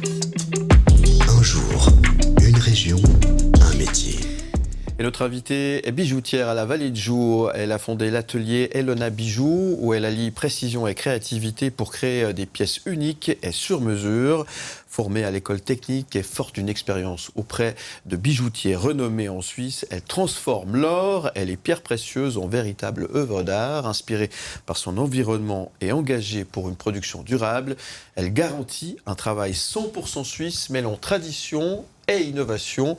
Un jour, une région, un métier. Et notre invitée est bijoutière à la Vallée de Joux. Elle a fondé l'atelier Elona Bijoux, où elle allie précision et créativité pour créer des pièces uniques et sur mesure. Formée à l'école technique et forte d'une expérience auprès de bijoutiers renommés en Suisse, elle transforme l'or et les pierres précieuses en véritables œuvres d'art. Inspirée par son environnement et engagée pour une production durable, elle garantit un travail 100% suisse mêlant tradition et innovation.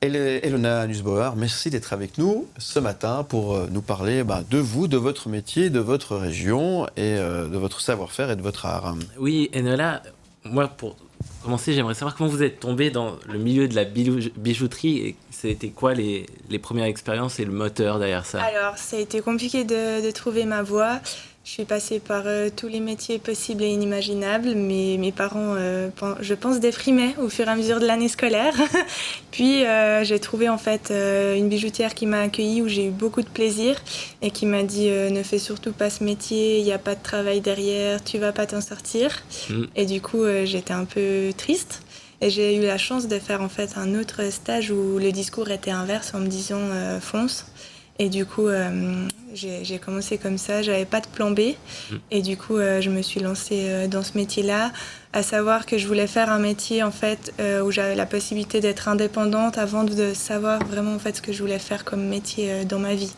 Elona Nussbauer, merci d'être avec nous ce matin pour nous parler de vous, de votre métier, de votre région et de votre savoir-faire et de votre art. Oui, Enola, moi pour commencer, j'aimerais savoir comment vous êtes tombée dans le milieu de la bijouterie et c'était quoi les premières expériences et le moteur derrière ça? Alors, ça a été compliqué de trouver ma voie. Je suis passée par tous les métiers possibles et inimaginables, mais mes parents, je pense, déprimaient au fur et à mesure de l'année scolaire. Puis, j'ai trouvé en fait une bijoutière qui m'a accueillie, où j'ai eu beaucoup de plaisir et qui m'a dit ne fais surtout pas ce métier, il n'y a pas de travail derrière, tu vas pas t'en sortir. Et du coup, j'étais un peu triste. Et j'ai eu la chance de faire en fait un autre stage où le discours était inverse en me disant fonce. Et du coup, j'ai commencé comme ça, j'avais pas de plan B. Et du coup, je me suis lancée dans ce métier-là, à savoir que je voulais faire un métier en fait où j'avais la possibilité d'être indépendante avant de savoir vraiment en fait ce que je voulais faire comme métier dans ma vie.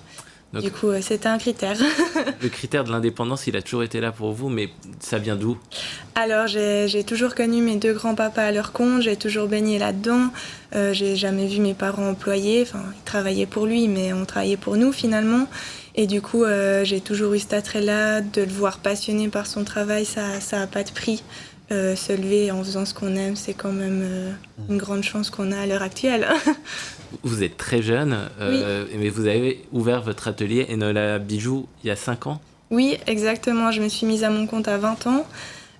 Donc, du coup, c'était un critère. Le critère de l'indépendance, il a toujours été là pour vous, mais ça vient d'où? Alors, j'ai toujours connu mes deux grands-papas à leur compte, j'ai toujours baigné là-dedans. J'ai jamais vu mes parents employés, enfin, ils travaillaient pour lui, mais on travaillait pour nous finalement. Et du coup, j'ai toujours eu cet attrait-là, de le voir passionné par son travail, ça a pas de prix. Se lever en faisant ce qu'on aime, c'est quand même une grande chance qu'on a à l'heure actuelle. Vous êtes très jeune, oui. Mais vous avez ouvert votre atelier Enola Bijoux il y a 5 ans? Oui, exactement. Je me suis mise à mon compte à 20 ans.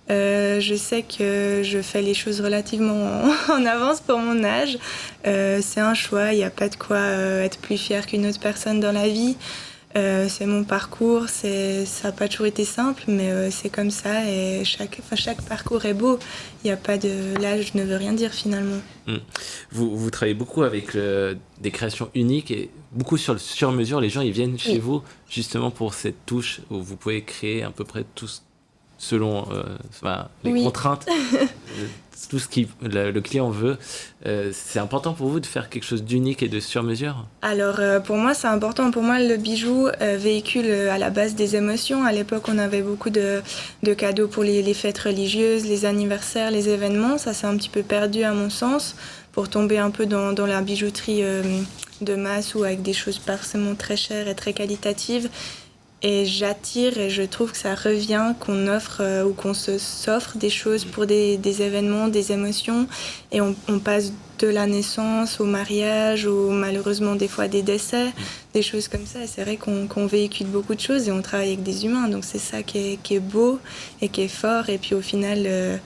Je sais que je fais les choses relativement en avance pour mon âge. C'est un choix, il n'y a pas de quoi être plus fière qu'une autre personne dans la vie. C'est mon parcours, ça n'a pas toujours été simple, mais c'est comme ça et chaque parcours est beau. Il n'y a pas de... L'âge ne veut rien dire finalement. Vous travaillez beaucoup avec des créations uniques et beaucoup sur le sur-mesure. Les gens ils viennent chez vous justement pour cette touche où vous pouvez créer à peu près tout selon les contraintes, tout ce que le client veut. C'est important pour vous de faire quelque chose d'unique et de sur-mesure? Alors pour moi c'est important. Pour moi le bijou véhicule à la base des émotions. À l'époque on avait beaucoup de cadeaux pour les fêtes religieuses, les anniversaires, les événements. Ça s'est un petit peu perdu à mon sens pour tomber un peu dans la bijouterie de masse ou avec des choses pas forcément très chères et très qualitatives. Et j'attire et je trouve que ça revient qu'on offre ou qu'on s'offre des choses pour des événements, des émotions. Et on passe de la naissance au mariage, ou malheureusement des fois des décès, des choses comme ça. Et c'est vrai qu'on véhicule beaucoup de choses et on travaille avec des humains. Donc c'est ça qui est beau et qui est fort. Et puis au final,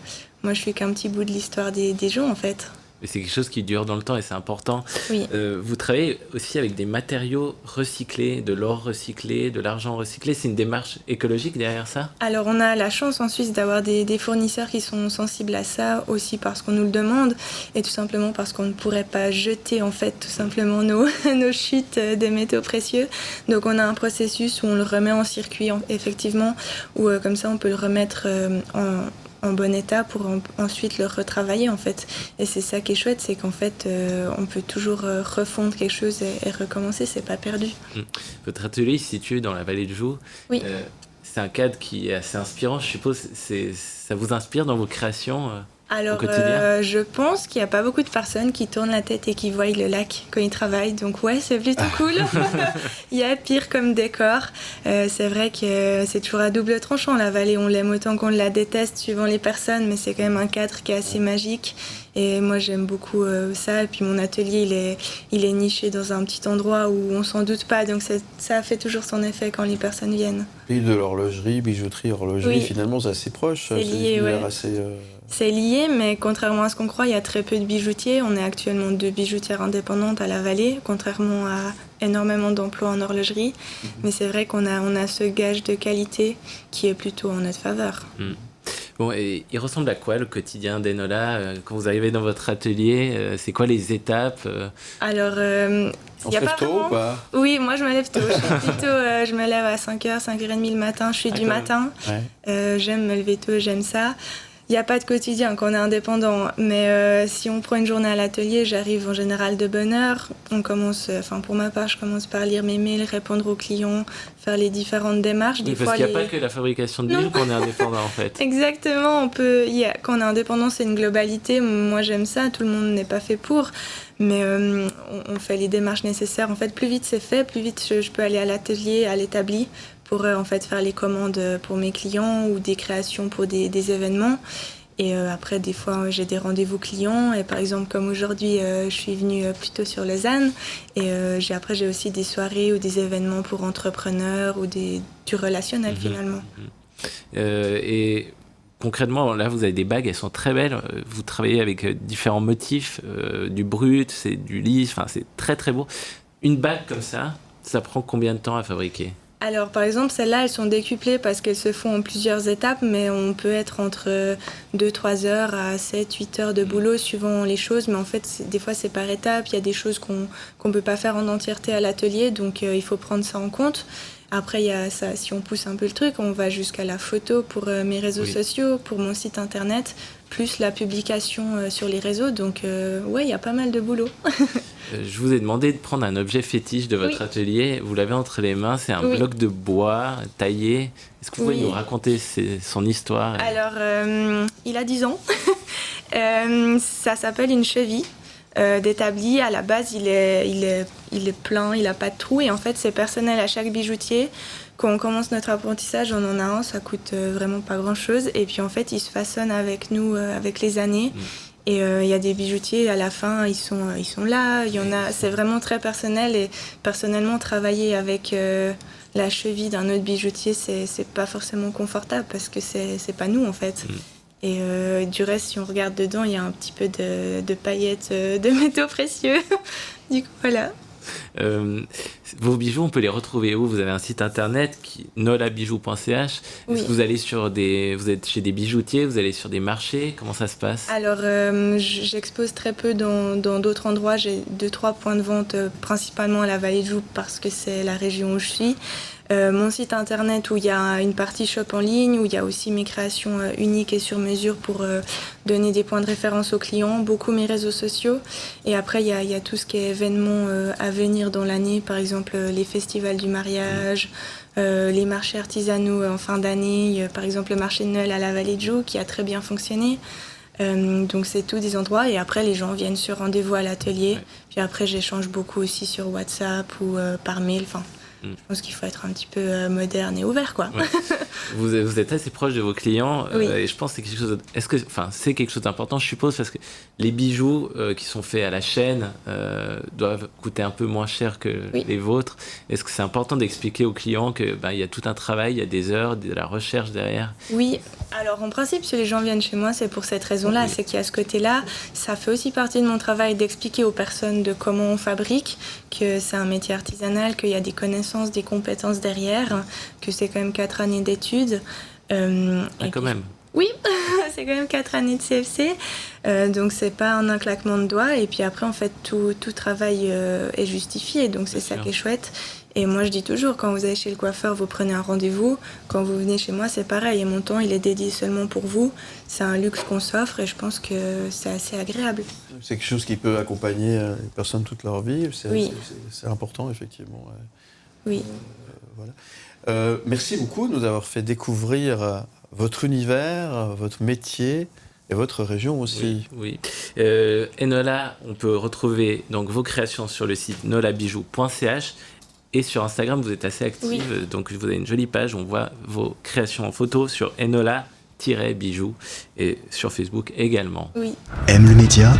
moi je suis qu'un petit bout de l'histoire des gens en fait. Mais c'est quelque chose qui dure dans le temps et c'est important. Oui. Vous travaillez aussi avec des matériaux recyclés, de l'or recyclé, de l'argent recyclé. C'est une démarche écologique derrière ça? Alors on a la chance en Suisse d'avoir des fournisseurs qui sont sensibles à ça, aussi parce qu'on nous le demande et tout simplement parce qu'on ne pourrait pas jeter en fait tout simplement nos chutes des métaux précieux. Donc on a un processus où on le remet en circuit effectivement, où comme ça on peut le remettre en bon état pour ensuite le retravailler en fait. Et c'est ça qui est chouette, c'est qu'en fait on peut toujours refondre quelque chose et recommencer, c'est pas perdu. Votre atelier est situé dans la Vallée de Joux. Oui. C'est un cadre qui est assez inspirant, je suppose. Ça vous inspire dans vos créations Alors, au quotidien? je pense qu'il n'y a pas beaucoup de personnes qui tournent la tête et qui voient le lac quand ils travaillent. Donc ouais, c'est plutôt cool. Il y a pire comme décor. C'est vrai que c'est toujours à double tranchant. La vallée, on l'aime autant qu'on la déteste suivant les personnes, mais c'est quand même un cadre qui est assez magique. Et moi, j'aime beaucoup ça. Et puis mon atelier, il est niché dans un petit endroit où on s'en doute pas. Donc ça fait toujours son effet quand les personnes viennent. Et de l'horlogerie, bijouterie, horlogerie, finalement c'est assez proche. C'est lié, ouais. Assez, C'est lié, mais contrairement à ce qu'on croit, il y a très peu de bijoutiers. On est actuellement 2 bijoutières indépendantes à la vallée, contrairement à énormément d'emplois en horlogerie. Mais c'est vrai qu'on a ce gage de qualité qui est plutôt en notre faveur. Bon, et il ressemble à quoi le quotidien d'Enola quand vous arrivez dans votre atelier? C'est quoi les étapes? Alors, On y se a lève pas tôt vraiment... ou pas? Oui, moi je me lève tôt. Je me lève à 5h, 5h30 le matin. Je suis du quand même. matin. Ouais. J'aime me lever tôt, j'aime ça. Il n'y a pas de quotidien quand on est indépendant, mais si on prend une journée à l'atelier, j'arrive en général de bonne heure. Pour ma part, je commence par lire mes mails, répondre aux clients, faire les différentes démarches. Oui, parce qu'il n'y a pas que la fabrication de bijoux qu'on est indépendant en fait. Exactement, quand on est indépendant, c'est une globalité. Moi, j'aime ça, tout le monde n'est pas fait pour. Mais on fait les démarches nécessaires. En fait, plus vite c'est fait, plus vite je peux aller à l'atelier, à l'établi, pour en fait faire les commandes pour mes clients ou des créations pour des événements. Et après, des fois, j'ai des rendez-vous clients. Et par exemple, comme aujourd'hui, je suis venue plutôt sur Lausanne. Et après, j'ai aussi des soirées ou des événements pour entrepreneurs ou du relationnel finalement. Et concrètement, là, vous avez des bagues, elles sont très belles. Vous travaillez avec différents motifs, du brut, c'est du lisse, enfin, c'est très très beau. Une bague comme ça prend combien de temps à fabriquer? Alors, par exemple, celles-là, elles sont décuplées parce qu'elles se font en plusieurs étapes, mais on peut être entre 2-3 heures à 7-8 heures de boulot suivant les choses. Mais en fait, des fois, c'est par étapes. Il y a des choses qu'on ne peut pas faire en entièreté à l'atelier, donc il faut prendre ça en compte. Après, il y a ça, si on pousse un peu le truc, on va jusqu'à la photo pour mes réseaux sociaux, pour mon site internet, plus la publication sur les réseaux. Donc, ouais, il y a pas mal de boulot. Je vous ai demandé de prendre un objet fétiche de votre atelier. Vous l'avez entre les mains, c'est un bloc de bois taillé. Est-ce que vous pouvez nous raconter son histoire? Alors, il a 10 ans. Ça s'appelle une cheville. D'établi, à la base il est plein, il n'a pas de trou et en fait c'est personnel à chaque bijoutier. Quand on commence notre apprentissage, on en a un, ça coûte vraiment pas grand chose et puis en fait il se façonne avec nous avec les années. Et il y a des bijoutiers à la fin, ils sont là, il y en a, c'est vraiment très personnel et personnellement travailler avec la cheville d'un autre bijoutier c'est pas forcément confortable parce que c'est pas nous en fait. Et du reste, si on regarde dedans, il y a un petit peu de paillettes de métaux précieux. Du coup, voilà. Vos bijoux, on peut les retrouver où? Vous avez un site internet, nolabijou.ch. Est-ce que vous allez vous êtes chez des bijoutiers, vous allez sur des marchés? Comment ça se passe? Alors, j'expose très peu dans d'autres endroits. J'ai 2-3 points de vente, principalement à la Vallée de Joux, parce que c'est la région où je suis. Mon site internet où il y a une partie shop en ligne, où il y a aussi mes créations uniques et sur mesure pour donner des points de référence aux clients, beaucoup mes réseaux sociaux. Et après, il y a tout ce qui est événements à venir dans l'année, par exemple les festivals du mariage, les marchés artisanaux en fin d'année, par exemple le marché de Noël à la Vallée de Joux qui a très bien fonctionné. Donc c'est tous des endroits et après les gens viennent sur rendez-vous à l'atelier. Puis après j'échange beaucoup aussi sur WhatsApp ou par mail. Enfin, je pense qu'il faut être un petit peu moderne et ouvert, quoi. Ouais. Vous êtes assez proche de vos clients et je pense que c'est quelque chose. C'est quelque chose d'important, je suppose, parce que les bijoux qui sont faits à la chaîne doivent coûter un peu moins cher que les vôtres. Est-ce que c'est important d'expliquer aux clients que il y a tout un travail, il y a des heures, de la recherche derrière? Oui. Alors en principe, si les gens viennent chez moi, c'est pour cette raison-là, c'est qu'il y a ce côté-là. Ça fait aussi partie de mon travail d'expliquer aux personnes de comment on fabrique, que c'est un métier artisanal, qu'il y a des connaissances, des compétences derrière, que c'est quand même 4 années d'études. Quand même. Oui, c'est quand même 4 années de CFC, donc c'est pas un claquement de doigts. Et puis après, en fait, tout travail est justifié, donc c'est ça qui est chouette. Et moi, je dis toujours, quand vous allez chez le coiffeur, vous prenez un rendez-vous. Quand vous venez chez moi, c'est pareil. Et mon temps, il est dédié seulement pour vous. C'est un luxe qu'on s'offre et je pense que c'est assez agréable. C'est quelque chose qui peut accompagner les personnes toute leur vie. C'est important, effectivement. Oui. Voilà. Merci beaucoup de nous avoir fait découvrir votre univers, votre métier et votre région aussi. Oui. Enola, on peut retrouver donc vos créations sur le site nolabijou.ch. Et sur Instagram, vous êtes assez active, donc vous avez une jolie page, on voit vos créations en photo sur Enola-bijou et sur Facebook également. Aime le média,